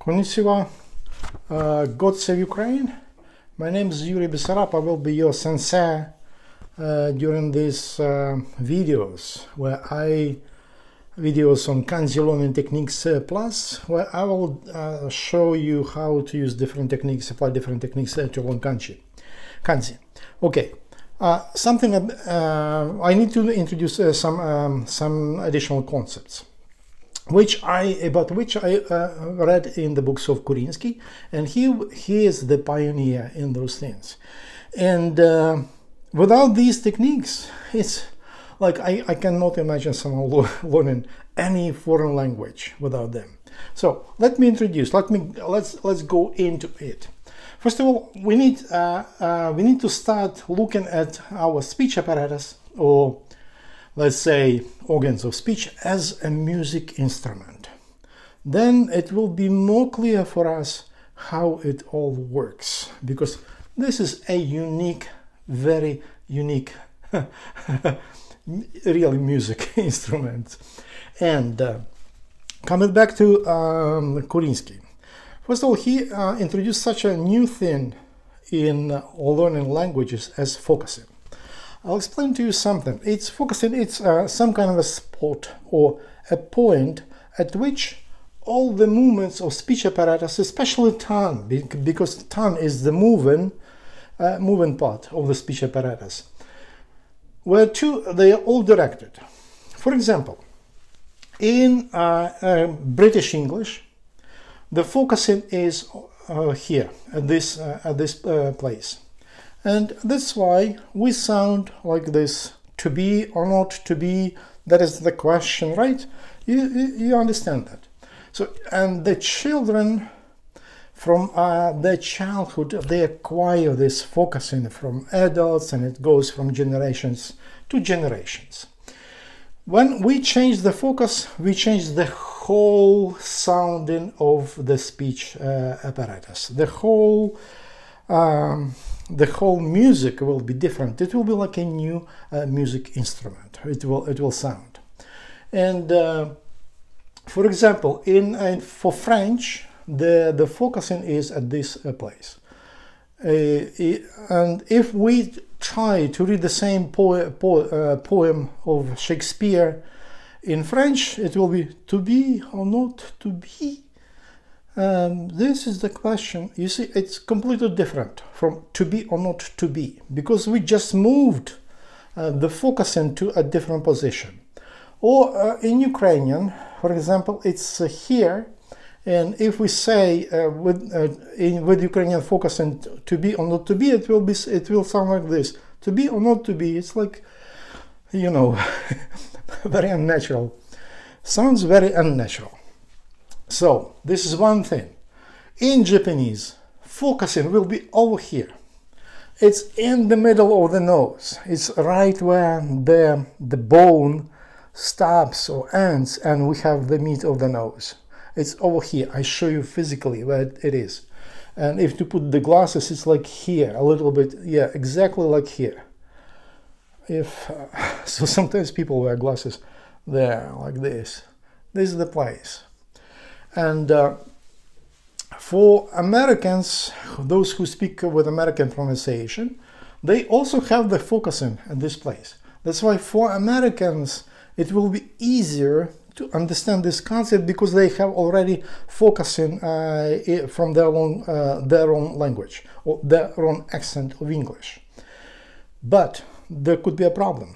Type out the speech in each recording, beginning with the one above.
Konnichiwa, God save Ukraine. My name is Yuri Bessarab. I will be your sensei during these videos, videos on kanji learning techniques plus, where I will show you how to use different techniques, apply different techniques to learn kanji. Okay, I need to introduce some additional concepts, about which I read in the books of Kurinsky, and he is the pioneer in those things. And without these techniques, it's like I cannot imagine someone learning any foreign language without them. So let me introduce. Let's go into it. First of all, we need to start looking at our speech apparatus, or let's say organs of speech, as a music instrument. Then it will be more clear for us how it all works, because this is a unique, very unique really music instrument. And coming back to Kurinsky, first of all, he introduced such a new thing in learning languages as focusing. I'll explain to you something. It's focusing. It's some kind of a spot or a point at which all the movements of speech apparatus, especially tongue, because tongue is the moving part of the speech apparatus, they are all directed. For example, in British English, the focusing is here at this place. And that's why we sound like this: to be or not to be. That is the question, right? You understand that. So, and the children from their childhood, they acquire this focusing from adults, and it goes from generations to generations. When we change the focus, we change the whole sounding of the speech apparatus. The whole music will be different. It will be like a new music instrument. It will sound. And for example, for French, the focusing is at this place. And if we try to read the same poem of Shakespeare in French, it will be to be or not to be. This is the question. You see, it's completely different from to be or not to be, because we just moved the focus into a different position. Or in Ukrainian, for example, it's here, and if we say with Ukrainian focus and to be or not to be, it will sound like this: to be or not to be. It's like, you know, very unnatural. Sounds very unnatural. So this is one thing. In Japanese, focusing will be over here. It's in the middle of the nose. It's right where the bone stops or ends, and we have the meat of the nose. It's over here. I show you physically where it is. And if you put the glasses, it's like here, a little bit. Yeah, exactly like here. So sometimes people wear glasses there, like this. This is the place. And for Americans, those who speak with American pronunciation, they also have the focusing at this place. That's why for Americans, it will be easier to understand this concept, because they have already focusing from their own language, or their own accent of English. But there could be a problem,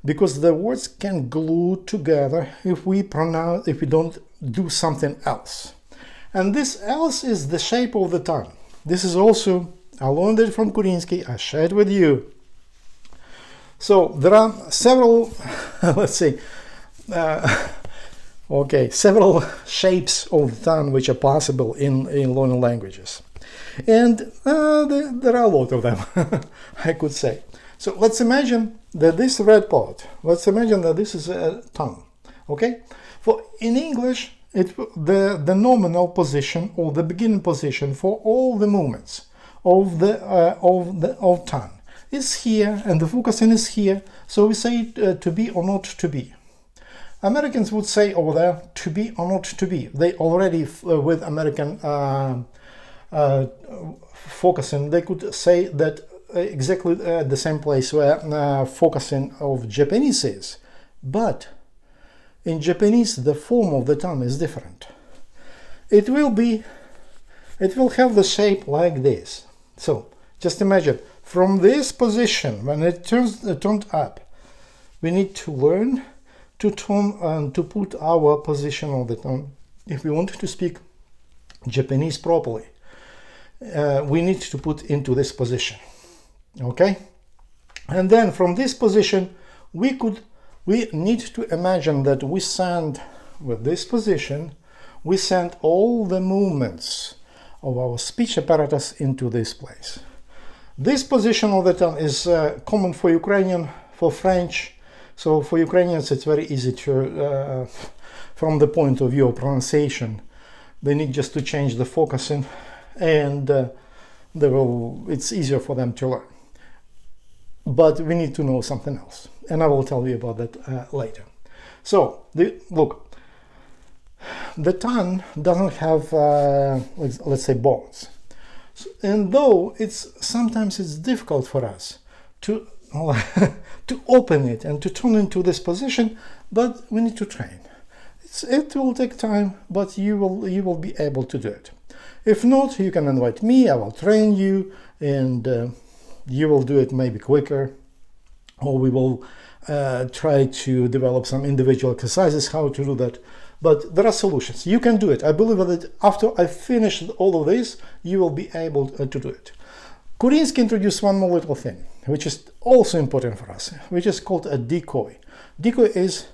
because the words can glue together if we don't do something else. And this else is the shape of the tongue. This is also, I learned it from Kurinsky, I shared with you. So there are several, let's say, several shapes of the tongue which are possible in learning languages. And there are a lot of them, I could say. So let's imagine that this red part, let's imagine that this is a tongue, okay? In English, the nominal position, or the beginning position for all the movements of tongue is here, and the focusing is here. So we say to be or not to be. Americans would say over there to be or not to be. They already, with American focusing, they could say that exactly the same place where focusing of Japanese is. But in Japanese, the form of the tongue is different. It will have the shape like this. So just imagine, from this position, when it turned up, we need to learn to turn and to put our position on the tongue. If we want to speak Japanese properly, we need to put into this position. Okay? And then from this position, we need to imagine that we send, with this position, we send all the movements of our speech apparatus into this place. This position of the tongue is common for Ukrainian, for French. So for Ukrainians, it's very easy to, from the point of view of pronunciation, they need just to change the focusing, and it's easier for them to learn. But we need to know something else, and I will tell you about that later. So look, the tongue doesn't have, let's say, bones, and though sometimes it's difficult for us to to open it and to turn into this position, but we need to train. It will take time, but you will be able to do it. If not, you can invite me, I will train you, and you will do it maybe quicker, or we will try to develop some individual exercises how to do that. But there are solutions. You can do it. I believe that after I finish all of this, you will be able to do it. Kurinsky introduced one more little thing, which is also important for us, which is called a decoy. Decoy is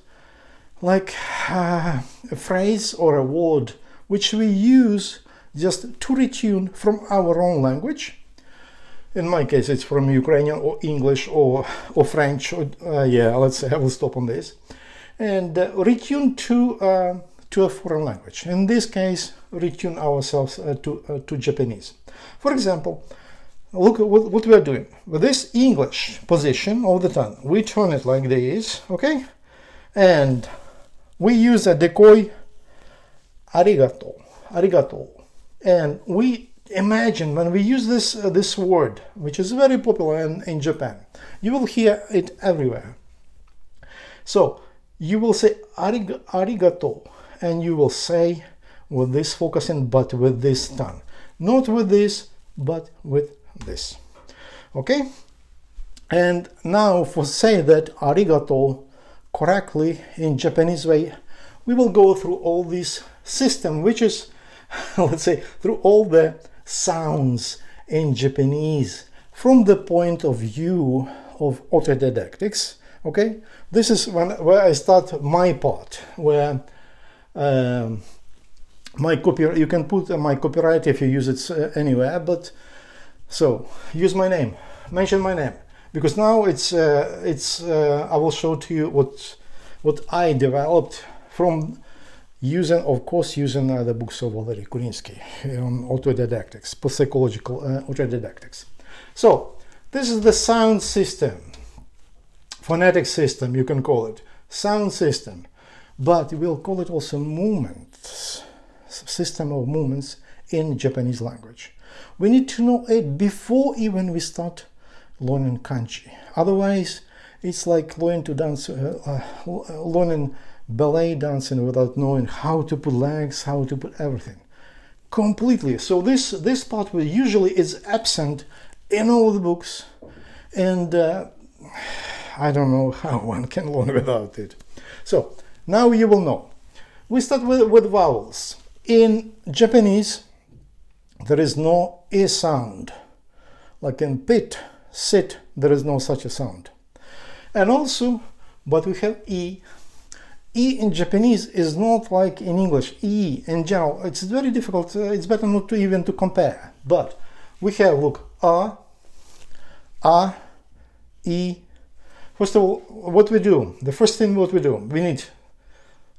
like a phrase or a word which we use just to retune from our own language. In my case, it's from Ukrainian or English or French. Yeah, let's say I will stop on this. And retune to a foreign language. In this case, retune ourselves to Japanese. For example, look at what we are doing. With this English position of the tongue, we turn it like this, okay? And we use a decoy, arigato. And we imagine when we use this word, which is very popular in Japan, you will hear it everywhere. So you will say arigato, and you will say with this focusing, but with this tongue. Not with this, but with this. Okay? And now for say that arigato correctly in Japanese way, we will go through all this system, which is, let's say, through all the sounds in Japanese from the point of view of autodidactics. Okay, this is where I start my part, where my copyright, you can put my copyright if you use it anywhere, but so use my name, mention my name, because now I will show to you what I developed from using, of course, using the books of Valery Kurinsky on autodidactics, psychological autodidactics. So this is the sound system, phonetic system, you can call it sound system, but we'll call it also movements, system of movements in Japanese language. We need to know it before even we start learning kanji. Otherwise, it's like learning to dance, learning ballet dancing without knowing how to put legs, how to put everything. Completely. So this part usually is absent in all the books, and I don't know how one can learn without it. So now you will know. We start with vowels. In Japanese, there is no e sound. Like in pit, sit, there is no such a sound. And also, but we have e. E in Japanese is not like in English. E in general, it's very difficult. It's better not to even to compare. But we have, look, a, e. First of all, what we do, the first thing what we do, we need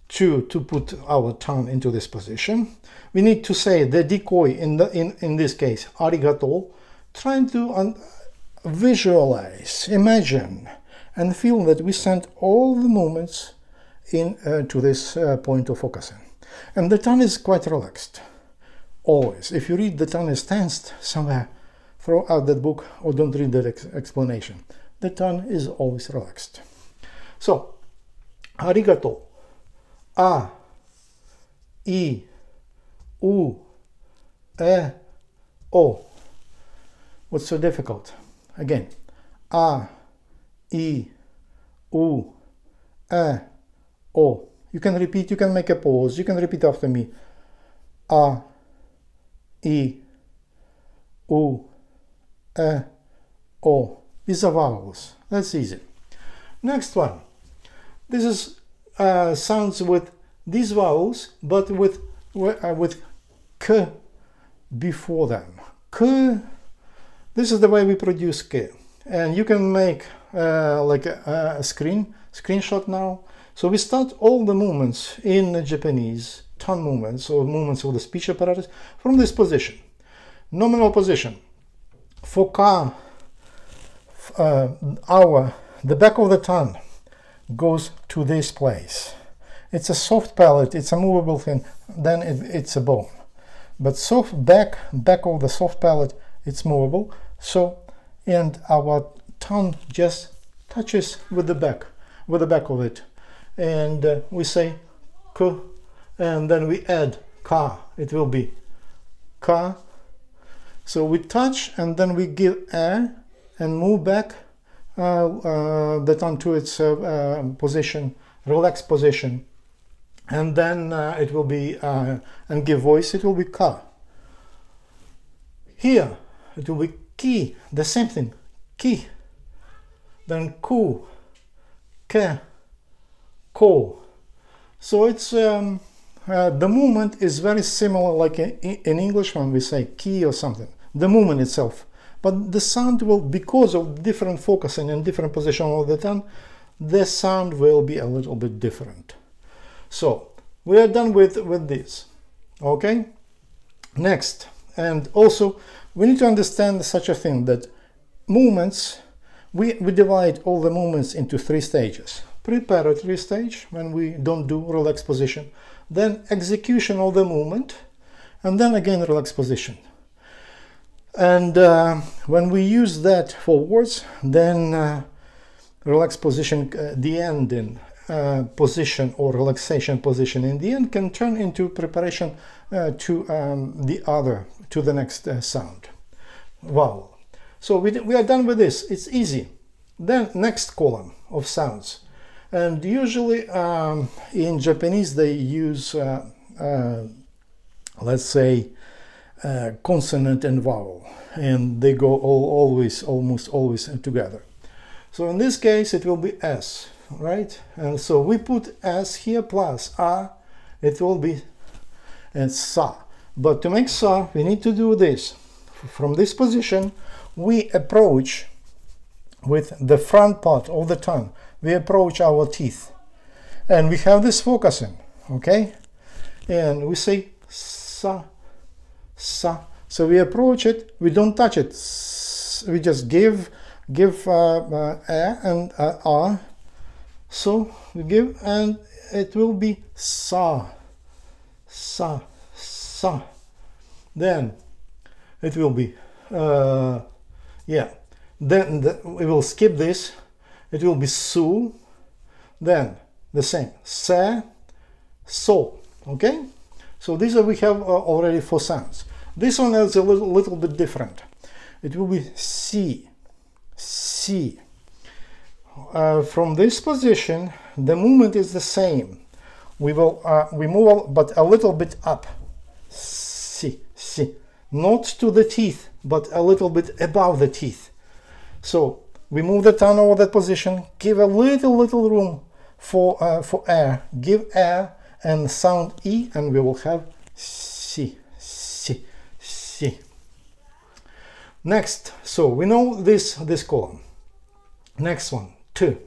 to put our tongue into this position. We need to say the decoy in this case, arigato, trying to visualize, imagine, and feel that we send all the movements in to this point of focusing. And the tongue is quite relaxed, always. If you read the tongue is tensed somewhere, throw out that book or don't read that explanation. The tongue is always relaxed. So, ありがとう、あ、い、う、え、お. What's so difficult? Again, あ、い、う、え、お. You can repeat, you can make a pause, you can repeat after me. あ、い、う、え、お. These are vowels. That's easy. Next one. This is sounds with these vowels, but with k before them. K. This is the way we produce k, and you can make like a screenshot now. So we start all the movements in Japanese, tongue movements or movements of the speech apparatus from this position, nominal position. For ka, the back of the tongue goes to this place. It's a soft palate, it's a movable thing, then it's a bone. But soft back of the soft palate, it's movable. So, and our tongue just touches with the back of it. And we say k, and then we add ka. It will be ka. So we touch and then we give a and move back the tongue to its position, relaxed position, and then it will be and give voice. It will be ka. Here it will be ki, the same thing, ki. Then ku, ke, ko. So it's the movement is very similar, like in English when we say ki or something. The movement itself. But the sound will, because of different focusing and different position of the tongue, the sound will be a little bit different. So we are done with this. Okay. Next, and also we need to understand such a thing that movements, we divide all the movements into 3 stages. Preparatory stage, when we don't do relaxed position, then execution of the movement, and then again relaxed position. And when we use that for words, then relaxed position, the ending position or relaxation position in the end can turn into preparation to the next sound, vowel. So we are done with this. It's easy. Then next column of sounds, and usually in Japanese they use let's say consonant and vowel, and they go almost always together. So in this case it will be S, right? And so we put S here plus A, it will be and sa. But to make sa, we need to do this. From this position we approach with the front part of the tongue, we approach our teeth, and we have this focusing, okay? And we say sa, sa. So we approach it, we don't touch it, we just give a and a. So we give, and it will be sa, sa, sa. Then it will be yeah. Then we will skip this. It will be su. Then the same se, so. Okay. So these are we have already 4 sounds. This one is a little bit different. It will be si, si. From this position, the movement is the same. We move but a little bit up. Si, si. Not to the teeth, but a little bit above the teeth. So we move the tongue over that position. Give a little room for air. Give air and sound e, and we will have si, si, si. Next, so we know this column. Next one, t.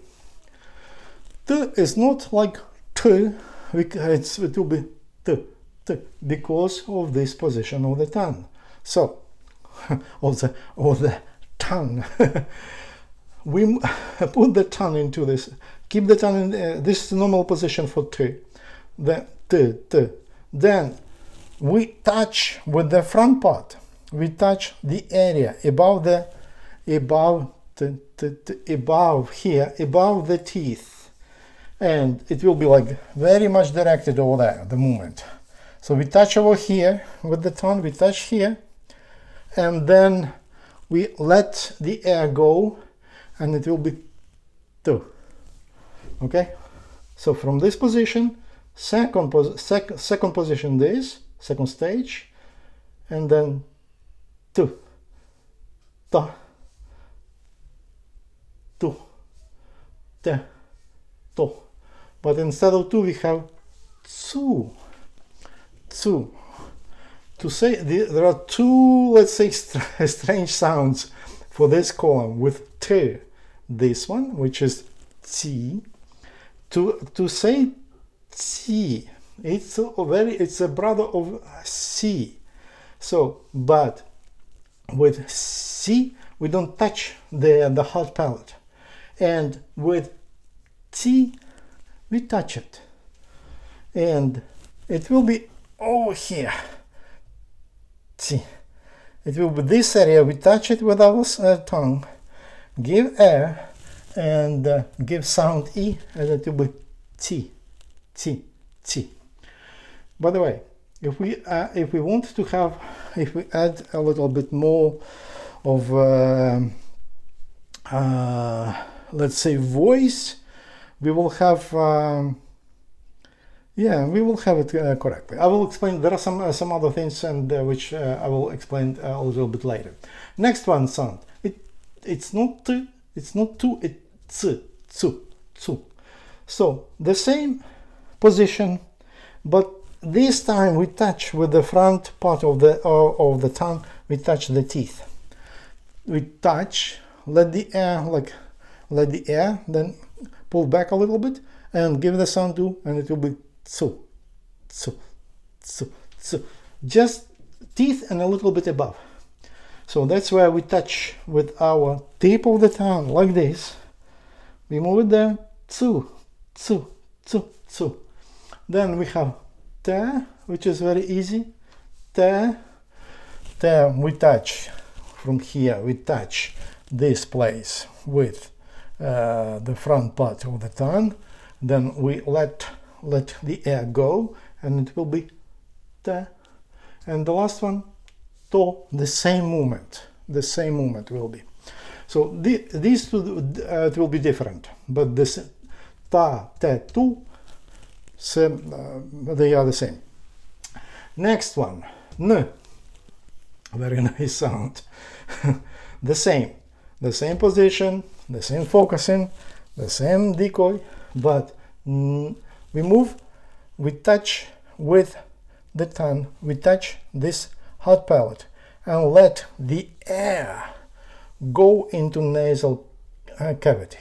T is not like t. It will be t, t, because of this position of the tongue. So, of the tongue. We put the tongue into this keep the tongue in this is the normal position for t. Then t. Then we touch with the front part. We touch the area above the above here, above the teeth, and it will be like very much directed over there at the moment. So we touch over here with the tongue, we touch here, and then we let the air go, and it will be two. Okay, so from this position, second position, this second stage, and then two, ta, two, te, to. But instead of two, we have two. To say there are two, let's say, strange sounds for this column with t. This one, which is t. To say t, it's a brother of c. So, but with c we don't touch the hard palate, and with t we touch it, and it will be over here. T. It will be this area. We touch it with our tongue, give air, and give sound e, and it will be t. By the way, if we want to have, if we add a little bit more of let's say voice, we will have yeah, we will have it correctly. I will explain. There are some other things, and which I will explain a little bit later. Next one sound. It's not t, it's not tu, it's tsu. So the same position, but this time we touch with the front part of the tongue. We touch the teeth. We touch, let the air, then pull back a little bit and give the sound to, and it will be tsu. Just teeth and a little bit above. So that's where we touch with our tip of the tongue like this. We move it there, tsu. Then we have te, which is very easy. Te, we touch from here. We touch this place with the front part of the tongue. Then we let the air go, and it will be te. And the last one, to, the same movement will be. So these two it will be different, but this ta, te, tu, they are the same. Next one, n, very nice sound. the same position, the same focusing, the same decoy, but we move, we touch with the tongue, we touch this hard palate and let the air go into nasal cavity,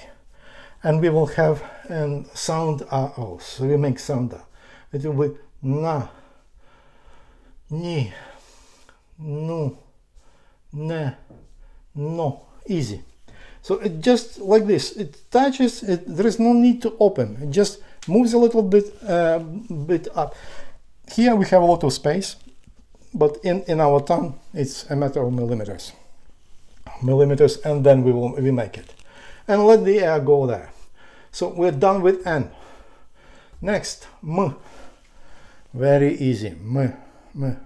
and we will have a sound o. So we make sound a. It will be na, ni, nu, ne, no. Easy. So it just like this. It touches. There is no need to open. It just moves a little bit up. Here we have a lot of space, but in our tongue it's a matter of millimeters, and then we make it, and let the air go there. So we're done with n. Next, m. Very easy. M.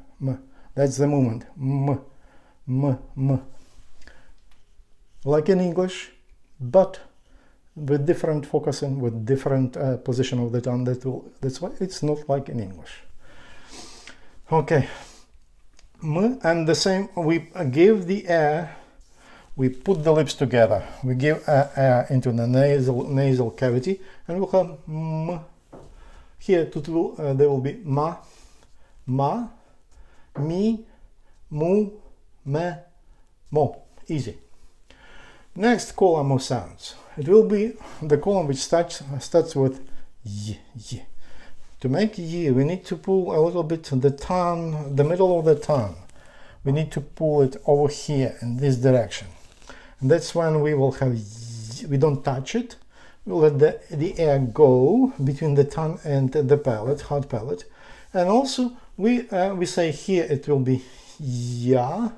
That's the movement. M. Like in English, but with different focusing, with different position of the tongue. That's why it's not like in English. Okay. M, and the same. We give the air. We put the lips together. We give air into the nasal cavity, and we'll have m. Here there will be ma, mi, mu, me, mo. Easy. Next column of sounds. It will be the column which starts with y. To make y, we need to pull a little bit the tongue, the middle of the tongue. We need to pull it over here in this direction. And that's when we will have y. We don't touch it. we'll let the air go between the tongue and the palate, hard palate. And also we say here it will be ya,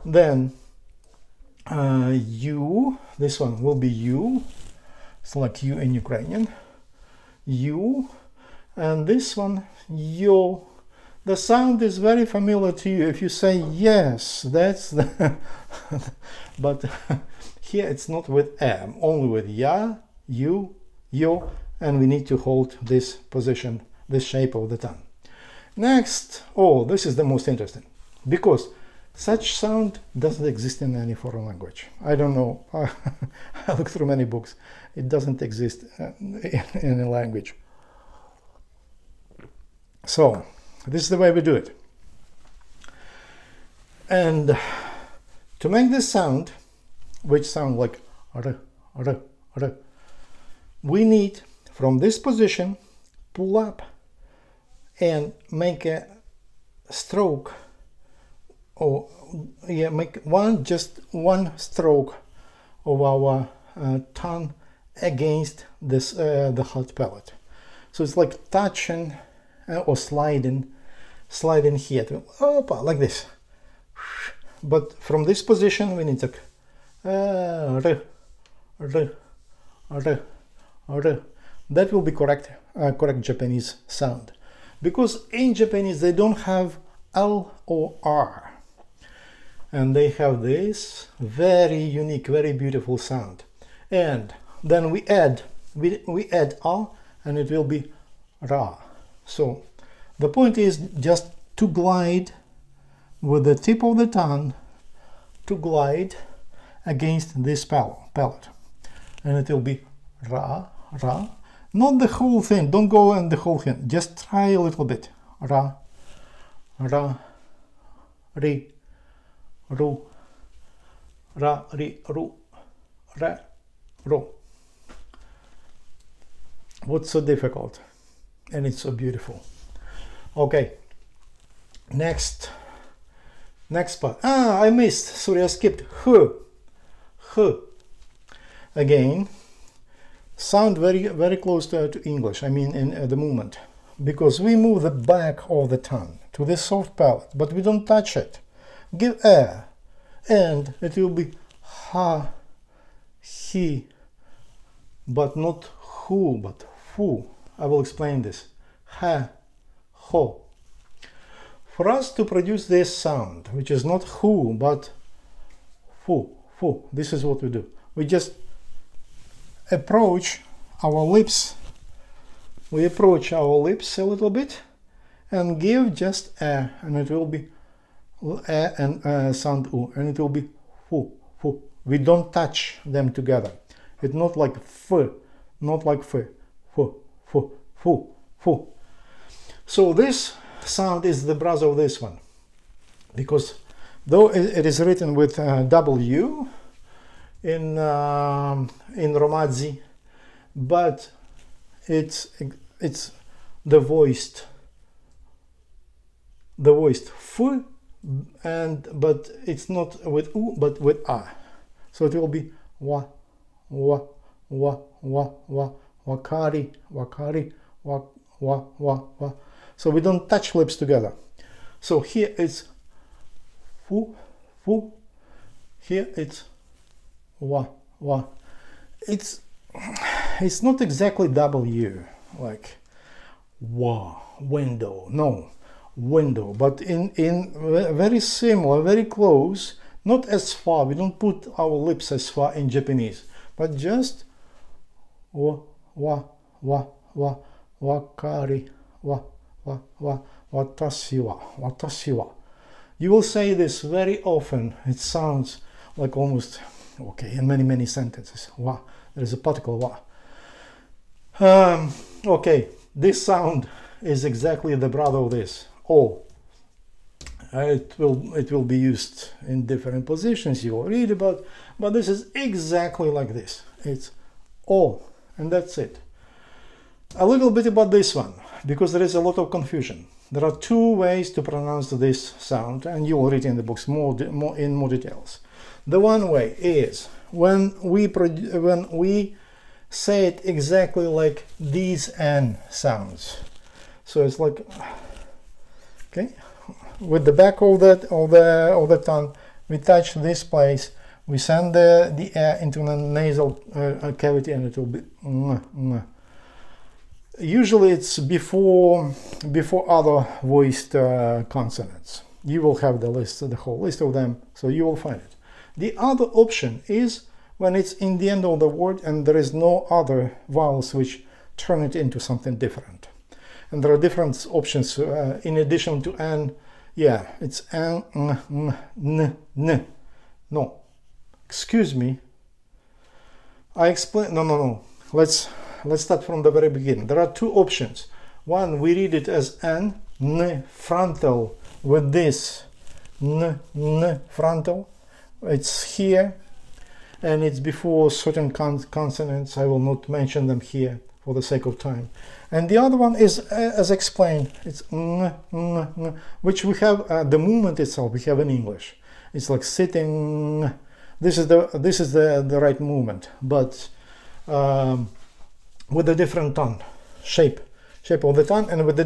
then you, this one will be you, it's like you in Ukrainian, you, and this one yo. The sound is very familiar to you. If you say yes, that's the but here it's not with am, only with ya, you, yo, and we need to hold this position, this shape of the tongue. Next, oh, this is the most interesting, because such sound doesn't exist in any foreign language. I don't know. I looked through many books. It doesn't exist in any language. So this is the way we do it. And to make this sound, which sound like r, r, r, we need from this position pull up and make a stroke, or yeah, make just one stroke of our tongue against this the hard palate. So it's like touching or sliding here to opa, like this. But from this position we need to that will be correct Japanese sound, because in Japanese they don't have L or R, and they have this very unique, very beautiful sound. And then we add A, and it will be Ra. So the point is just to glide with the tip of the tongue, to glide against this palate, and it will be Ra, Ra. Not the whole thing, don't go in the whole thing, just try a little bit. Ra, Ra, Ri, Ru, Ra, Ri, Ru, Ra, Ru. What's so difficult? And it's so beautiful. Okay, next part. I missed, sorry, I skipped. H. Again, sound very close to English, I mean in the movement, because we move the back of the tongue to the soft palate, but we don't touch it. Give air, and it will be ha, he, but not who, but fu. I will explain this. Ha, ho. For us to produce this sound, which is not who, but fu, this is what we do. We just approach our lips. We approach our lips a little bit and give just a, and it will be a and sound u, and it will be fu. We don't touch them together. It's not like f, not like f. Fu. So this sound is the brother of this one, because though it is written with W in Romadzi, but it's the voiced f, and but it's not with u but with a, so it will be wa, wakari, wa. So we don't touch lips together. So here it's fu. Here it's wa. It's not exactly W, like wa, window. No, window, but in very similar, very close. Not as far. We don't put our lips as far in Japanese, but just wa, wakari, watashi wa. You will say this very often. It sounds like almost okay in many sentences. Wa, there is a particle wa. Okay, this sound is exactly the brother of this. O. It will be used in different positions. You will read about, but this is exactly like this. It's O, and that's it. A little bit about this one, because there is a lot of confusion. There are two ways to pronounce this sound, and you will read in the books more details. The one way is when we say it exactly like these N sounds. So it's like, okay, with the back of the tongue, we touch this place, we send the air into the nasal cavity, and it will be. Usually it's before other voiced consonants. You will have the whole list of them, so you will find it. The other option is when it's in the end of the word and there is no other vowels which turn it into something different. And there are different options in addition to N. Yeah, it's N, N, N. No, excuse me. I explain. No. Let's start from the very beginning. There are two options. One, we read it as N, N frontal with this N frontal. It's here, and it's before certain consonants. I will not mention them here for the sake of time. And the other one is, as explained, it's N, which we have the movement itself. We have in English. It's like sitting. This is the right movement, but with a different tongue shape of the tongue, and with the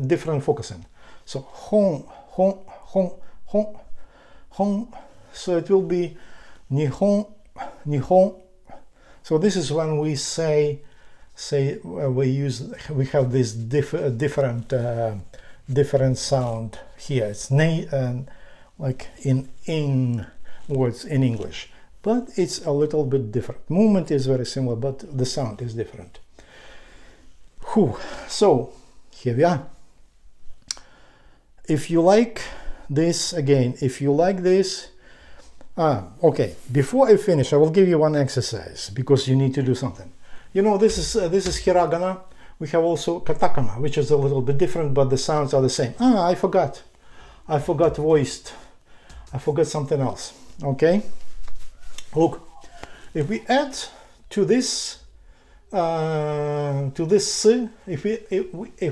different focusing. So hon, hon, hon, hon, hon. So it will be nihon, nihon. So this is when we say we have this different sound here. It's like in words in English, but it's a little bit different. Movement is very similar, but the sound is different. Whew. So here we are. If you like this, again, if you like this, okay, before I finish, I will give you one exercise because you need to do something. You know, this is hiragana. We have also katakana, which is a little bit different, but the sounds are the same. I forgot voiced. I forgot something else. Okay, look, if we add to this if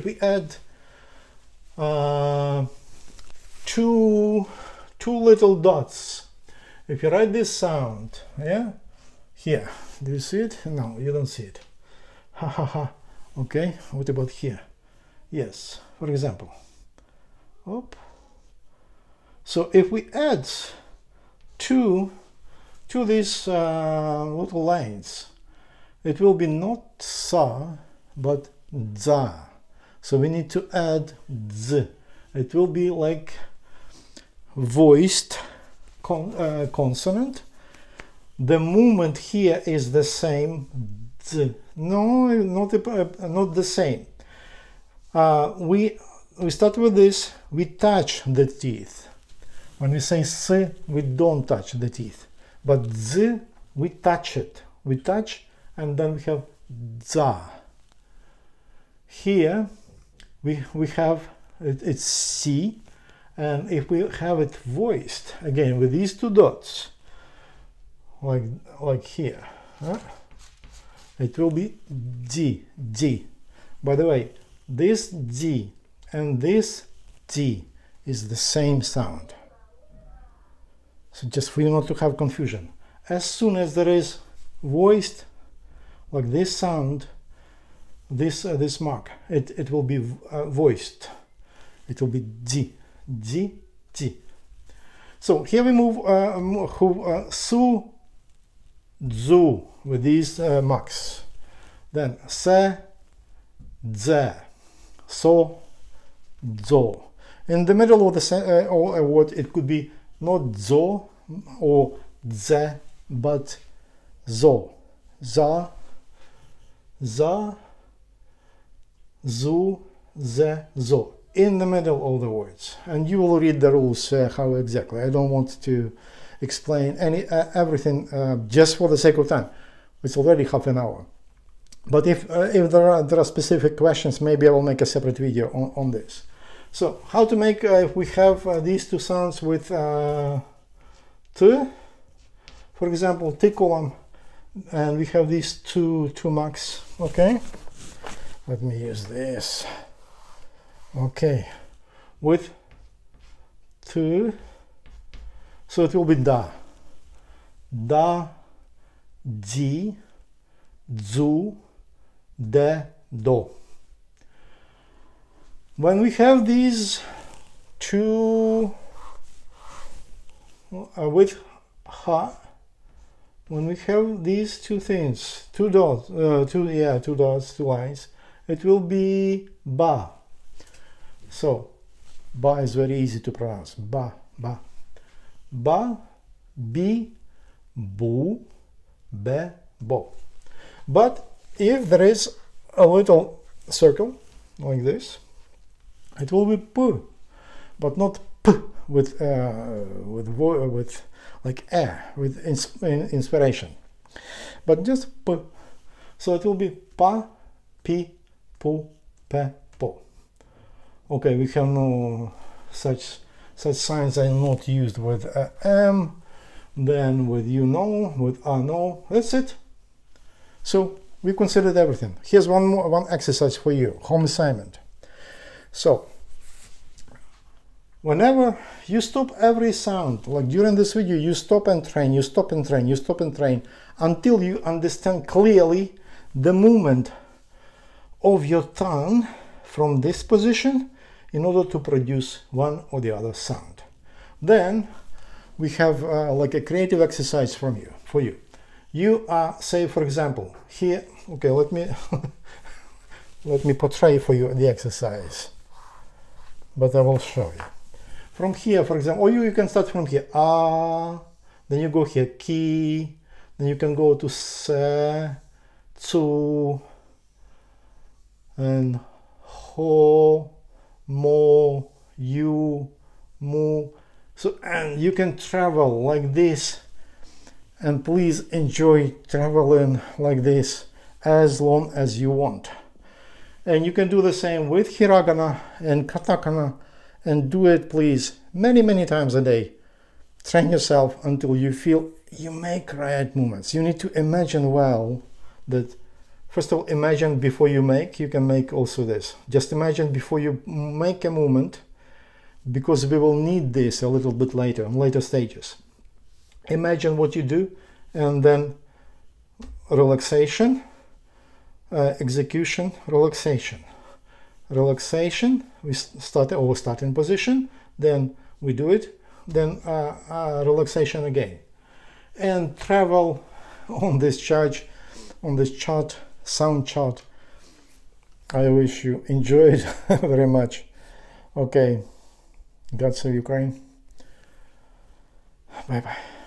we add two little dots, if you write this sound, yeah, here, do you see it? No, you don't see it. Ha ha ha. Okay, what about here? Yes, for example. Op. So if we add two to these little lines, it will be not sa but za. So we need to add z. It will be like voiced consonant. The movement here is the same. Z. No, not the same. We start with this. We touch the teeth. When we say s, we don't touch the teeth. But z, we touch it. We touch, and then we have za. Here we have it's c, and if we have it voiced again with these two dots, like here, it will be d, d. By the way, this d and this d is the same sound. So just for you not to have confusion. As soon as there is voiced, like this sound, this mark, it will be voiced. It will be d, d, d. So here we move su, zu with these marks. Then se, ze, so, zo. In the middle of the word, it could be not zo or ze, but zo. Za, za, zu, ze, zo. In the middle of the words. And you will read the rules how exactly. I don't want to explain everything just for the sake of time. It's already half an hour. But if there are specific questions, maybe I will make a separate video on this. So how to make, if we have these two sounds with t, for example, t column, and we have these two marks, okay? Let me use this. Okay, with t, so it will be da, da, di, zu, de, do. When we have these two with ha, when we have these two things, two dots, two lines, it will be ba. So ba is very easy to pronounce. Ba, ba, ba, bi, bu, be, bo. But if there is a little circle like this, it will be p, but not p with like with inspiration, but just p. So it will be pa, pi, pu, pe, po. Okay, we have no such signs are not used with m, then with you know, with I know. That's it. So we considered everything. Here's one exercise for you, home assignment. So whenever you stop every sound, like during this video, you stop and train, you stop and train, you stop and train, until you understand clearly the movement of your tongue from this position in order to produce one or the other sound. Then we have like a creative exercise for you. You say, for example, here, okay, let me let me portray for you the exercise, but I will show you. From here, for example, or you can start from here, then you go here, ki, then you can go to se, tsu, and ho, mo, you, mu. So, and you can travel like this, and please enjoy traveling like this as long as you want. And you can do the same with hiragana and katakana, and do it please many times a day. Train yourself until you feel you make right movements. You need to imagine well that, first of all, imagine before you make. You can make also this. Just imagine before you make a movement, because we will need this a little bit later, in later stages. Imagine what you do, and then relaxation, execution, relaxation. Relaxation, we start our starting position, then we do it, then relaxation again. And travel on this chart, sound chart. I wish you enjoyed very much. Okay, God save Ukraine. Bye bye.